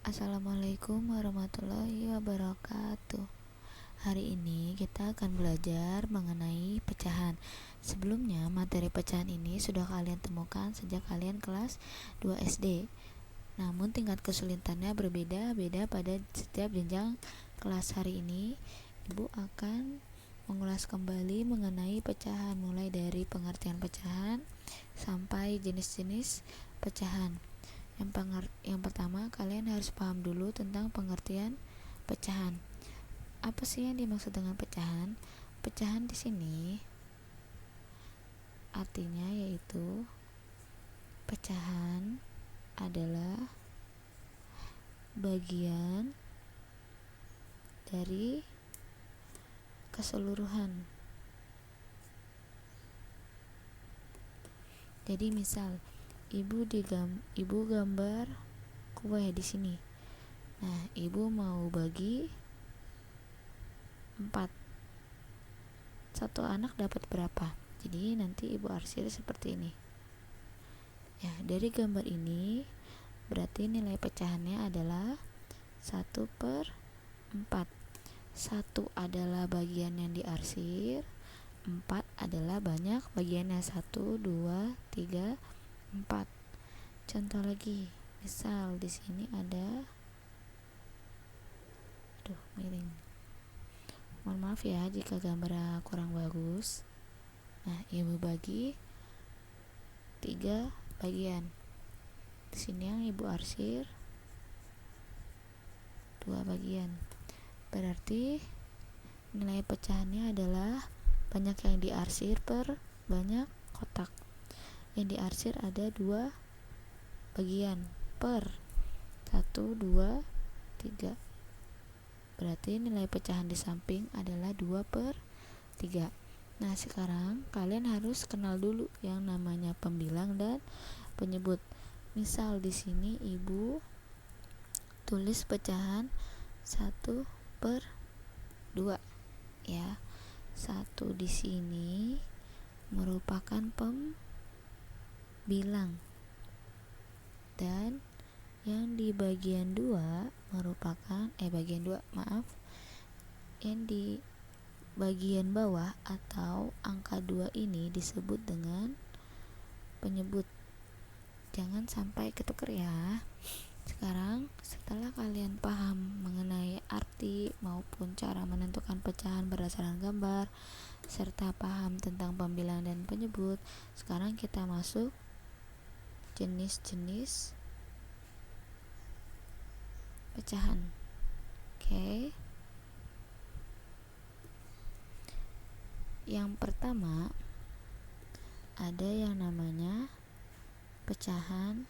Assalamualaikum warahmatullahi wabarakatuh. Hari ini kita akan belajar mengenai pecahan. Sebelumnya, materi pecahan ini sudah kalian temukan sejak kalian kelas 2 SD. Namun tingkat kesulitannya berbeda-beda pada setiap jenjang kelas. Hari ini, Ibu akan mengulas kembali mengenai pecahan, mulai dari pengertian pecahan sampai jenis-jenis pecahan. Yang pertama, kalian harus paham dulu tentang pengertian pecahan. Apa sih yang dimaksud dengan pecahan? Pecahan di sini artinya yaitu pecahan adalah bagian dari keseluruhan. Jadi misal ibu gambar kue di sini. Nah, ibu mau bagi 4. Satu anak dapat berapa? Jadi nanti ibu arsir seperti ini. Ya, dari gambar ini berarti nilai pecahannya adalah 1/4. 1 adalah bagian yang diarsir, 4 adalah banyak bagiannya. 1, 2, 3, 4. Contoh lagi, misal di sini ada miring. Mohon maaf ya jika gambarnya kurang bagus. Nah, ibu bagi 3 bagian. Di sini yang ibu arsir 2 bagian. Berarti nilai pecahannya adalah banyak yang diarsir per banyak kotak. Yang diarsir ada 2 bagian per 1, 2, 3. Berarti nilai pecahan di samping adalah 2/3. Nah, sekarang kalian harus kenal dulu yang namanya pembilang dan penyebut. Misal di sini ibu tulis pecahan 1/2 ya. 1 di sini merupakan pembilang. Dan yang di bagian 2 merupakan yang di bagian bawah atau angka 2 ini disebut dengan penyebut. Jangan sampai ketuker ya. Sekarang setelah kalian paham mengenai arti maupun cara menentukan pecahan berdasarkan gambar serta paham tentang pembilang dan penyebut, sekarang kita masuk jenis-jenis pecahan. Oke. Yang pertama ada yang namanya pecahan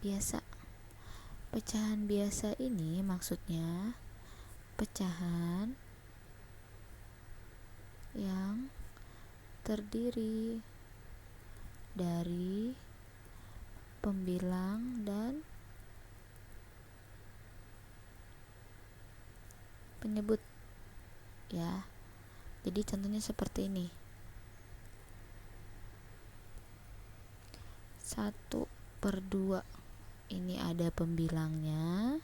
biasa. Pecahan biasa ini maksudnya pecahan yang terdiri dari pembilang dan penyebut ya. Jadi contohnya seperti ini. 1/2 ini ada pembilangnya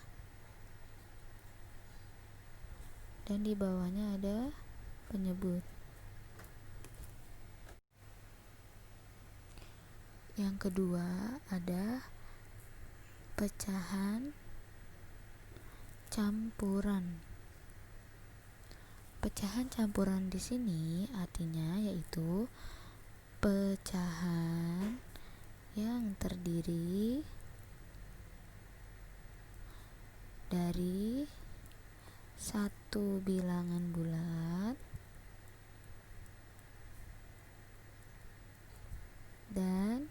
dan di bawahnya ada penyebut. Yang kedua ada pecahan campuran. Pecahan campuran di sini artinya yaitu pecahan yang terdiri dari satu bilangan bulat dan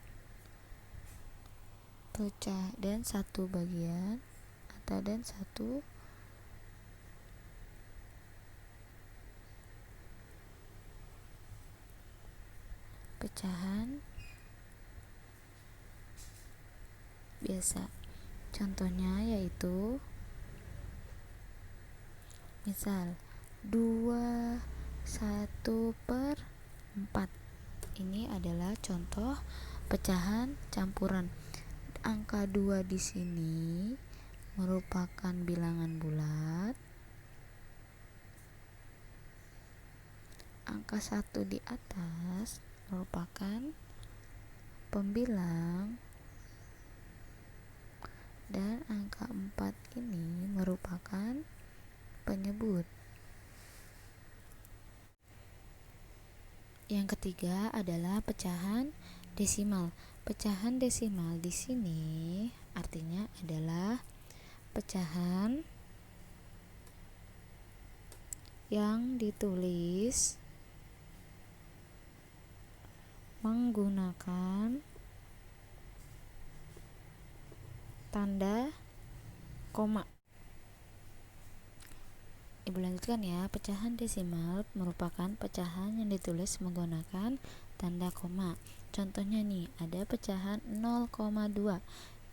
satu bagian dan satu pecahan biasa. Contohnya yaitu misal 1/4. Ini adalah contoh pecahan campuran. Angka 2 di sini merupakan bilangan bulat. Angka 1 di atas merupakan pembilang, dan angka 4 ini merupakan penyebut. Yang ketiga adalah pecahan desimal. Pecahan desimal di sini artinya adalah pecahan yang ditulis menggunakan tanda koma. Ibu lanjutkan ya. Pecahan desimal merupakan pecahan yang ditulis menggunakan tanda koma. Contohnya nih, ada pecahan 0,2.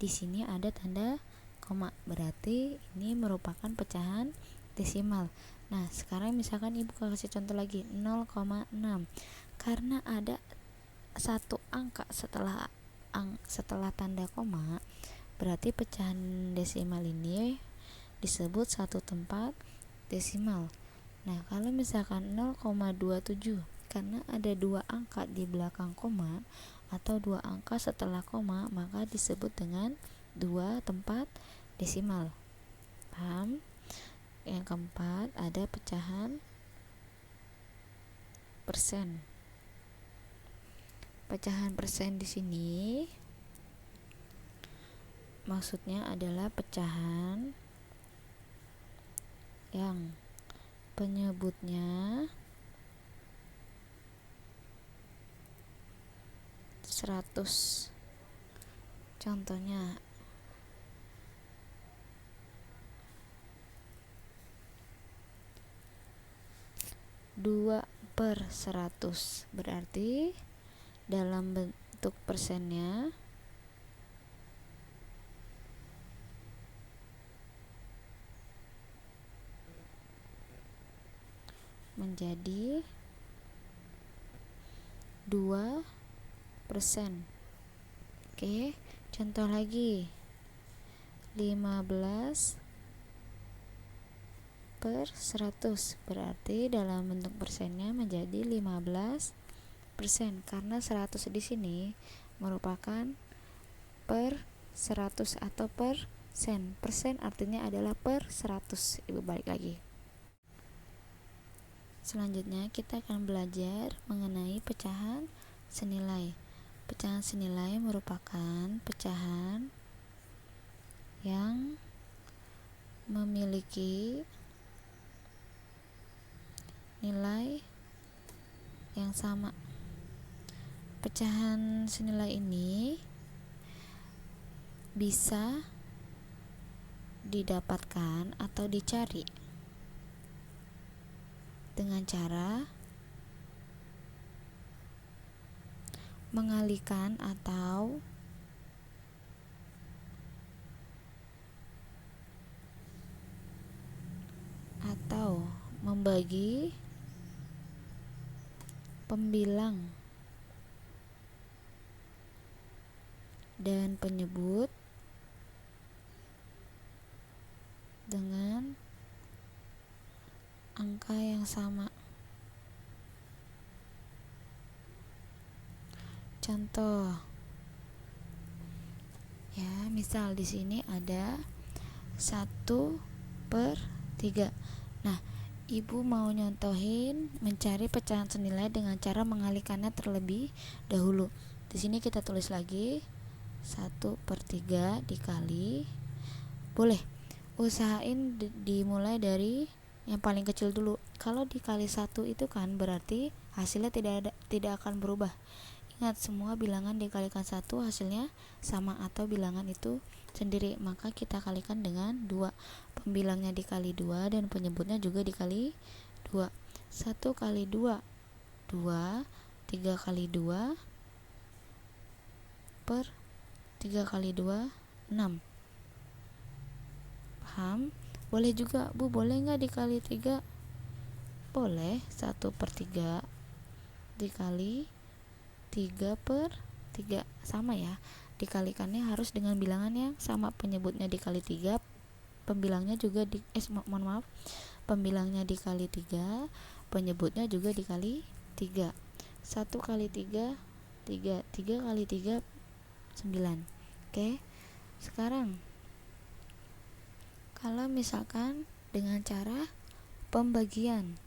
Di sini ada tanda koma, berarti ini merupakan pecahan desimal. Nah, sekarang misalkan ibu kasih contoh lagi 0,6. Karena ada satu angka setelah tanda koma, berarti pecahan desimal ini disebut satu tempat desimal. Nah, kalau misalkan 0,27, karena ada dua angka di belakang koma atau dua angka setelah koma, maka disebut dengan dua tempat desimal. Paham? Yang keempat ada pecahan persen. Pecahan persen di sini maksudnya adalah pecahan yang penyebutnya 100. Contohnya 2/100, berarti dalam bentuk persennya menjadi 2%. Oke, contoh lagi 15/100, berarti dalam bentuk persennya menjadi 15%, karena 100 di sini merupakan per 100 atau persen. Persen artinya adalah per 100. Ibu balik lagi. Selanjutnya kita akan belajar mengenai pecahan senilai. Pecahan senilai merupakan pecahan yang memiliki nilai yang sama. Pecahan senilai ini bisa didapatkan atau dicari dengan cara mengalihkan atau membagi pembilang dan penyebut dengan angka yang sama. Contoh ya, misal di sini ada 1/3. Nah, ibu mau nyontohin mencari pecahan senilai dengan cara mengalihkannya terlebih dahulu. Di sini kita tulis lagi 1/3 dikali, boleh usahain dimulai dari yang paling kecil dulu. Kalau dikali 1 itu kan berarti hasilnya tidak akan berubah. Ingat, semua bilangan dikalikan 1 hasilnya sama atau bilangan itu sendiri, maka kita kalikan dengan 2. Pembilangnya dikali 2 dan penyebutnya juga dikali 2. 1 kali 2 2, 3 kali 2 per 3 kali 2 6. Paham? Boleh juga, Bu, boleh nggak dikali 3? Boleh. 1/3 dikali 3/3 sama ya, dikalikannya harus dengan bilangan yang sama, penyebutnya dikali 3, pembilangnya juga mohon maaf, pembilangnya dikali 3, penyebutnya juga dikali 3. 1 kali 3 3, 3 kali 3 9. Oke, sekarang kalau misalkan dengan cara pembagian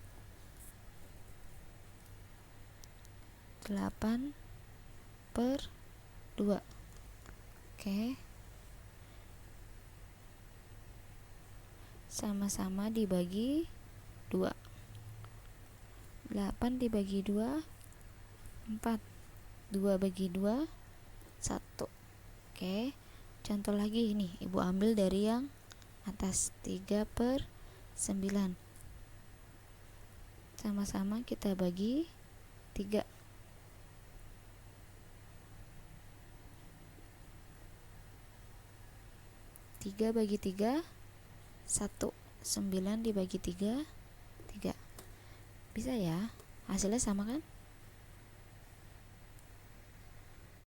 8 per 2. Oke, sama-sama dibagi 2. 8 dibagi 2 4. 2 bagi 2 1. Oke, contoh lagi ini, ibu ambil dari yang atas 3 per 9. Sama-sama kita bagi 3. 3 bagi 3 1. 9 dibagi 3 3. Bisa ya, hasilnya sama kan?